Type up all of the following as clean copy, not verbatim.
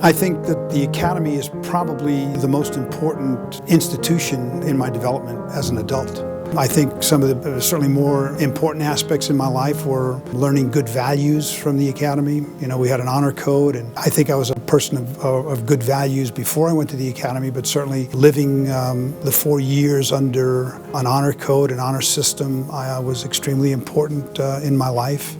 I think that the Academy is probably the most important institution in my development as an adult. I think some of the certainly more important aspects in my life were learning good values from the Academy. You know, we had an honor code, and I think I was a person of good values before I went to the Academy, but certainly living the 4 years under an honor code, an honor system, was extremely important in my life.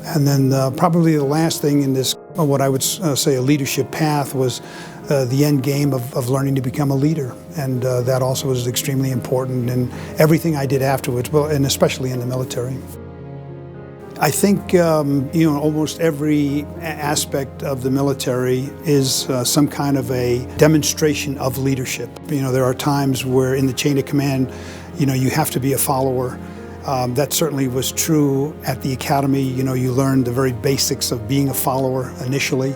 And then probably the last thing in this, what I would say a leadership path, was the end game of learning to become a leader. And that also was extremely important in everything I did afterwards, well, and especially in the military. I think, almost every aspect of the military is some kind of a demonstration of leadership. There are times where in the chain of command, you have to be a follower. That certainly was true at the Academy. You learn the very basics of being a follower initially,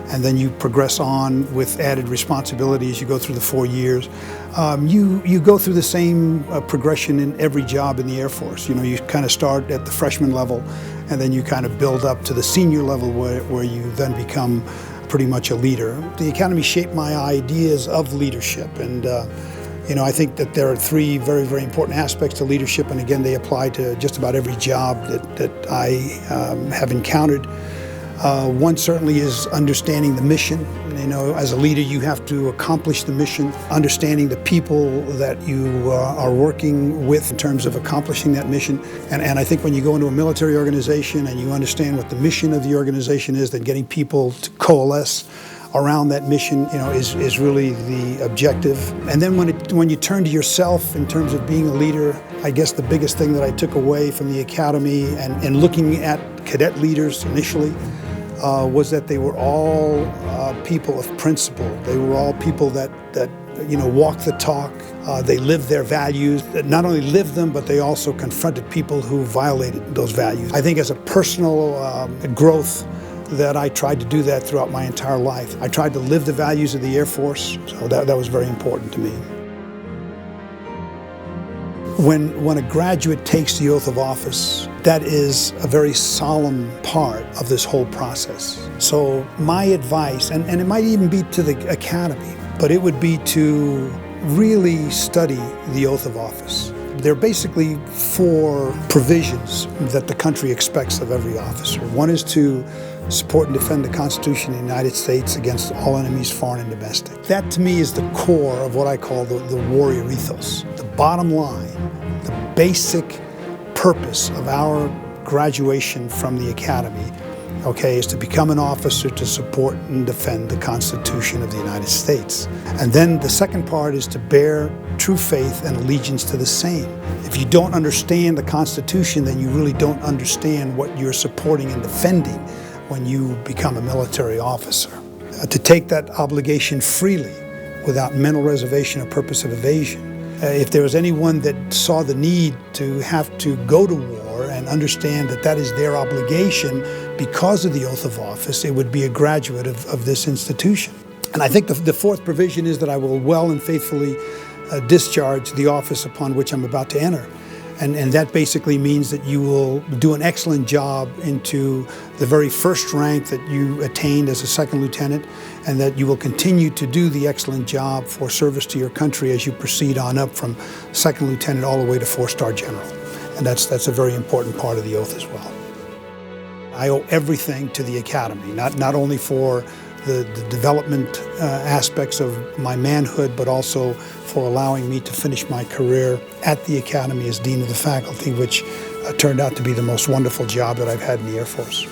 and then you progress on with added responsibility as you go through the 4 years. You go through the same progression in every job in the Air Force. You kind of start at the freshman level, and then you kind of build up to the senior level where you then become pretty much a leader. The Academy shaped my ideas of leadership, and I think that there are 3 very, very important aspects to leadership, and again, they apply to just about every job that I have encountered. One certainly is understanding the mission. As a leader, you have to accomplish the mission, understanding the people that you are working with in terms of accomplishing that mission. And I think when you go into a military organization and you understand what the mission of the organization is, then getting people to coalesce around that mission, is really the objective. And then when you turn to yourself in terms of being a leader, I guess the biggest thing that I took away from the Academy and looking at cadet leaders initially was that they were all people of principle. They were all people that walk the talk. They lived their values. Not only lived them, but they also confronted people who violated those values. I think as a personal growth, that I tried to do that throughout my entire life. I tried to live the values of the Air Force, so that was very important to me. When a graduate takes the oath of office, that is a very solemn part of this whole process. So my advice, and it might even be to the Academy, but it would be to really study the oath of office. There are basically 4 provisions that the country expects of every officer. One is to support and defend the Constitution of the United States against all enemies, foreign and domestic. That to me is the core of what I call the warrior ethos. The bottom line, the basic purpose of our graduation from the Academy, is to become an officer to support and defend the Constitution of the United States. And then the second part is to bear true faith and allegiance to the same. If you don't understand the Constitution, then you really don't understand what you're supporting and defending when you become a military officer. To take that obligation freely without mental reservation or purpose of evasion. If there was anyone that saw the need to have to go to war and understand that that is their obligation because of the oath of office, it would be a graduate of this institution. And I think the 4th provision is that I will well and faithfully discharge the office upon which I'm about to enter. And that basically means that you will do an excellent job into the very first rank that you attained as a 2nd lieutenant, and that you will continue to do the excellent job for service to your country as you proceed on up from 2nd lieutenant all the way to 4-star general. And that's a very important part of the oath as well. I owe everything to the Academy, not only for the development aspects of my manhood, but also for allowing me to finish my career at the Academy as Dean of the Faculty, which turned out to be the most wonderful job that I've had in the Air Force.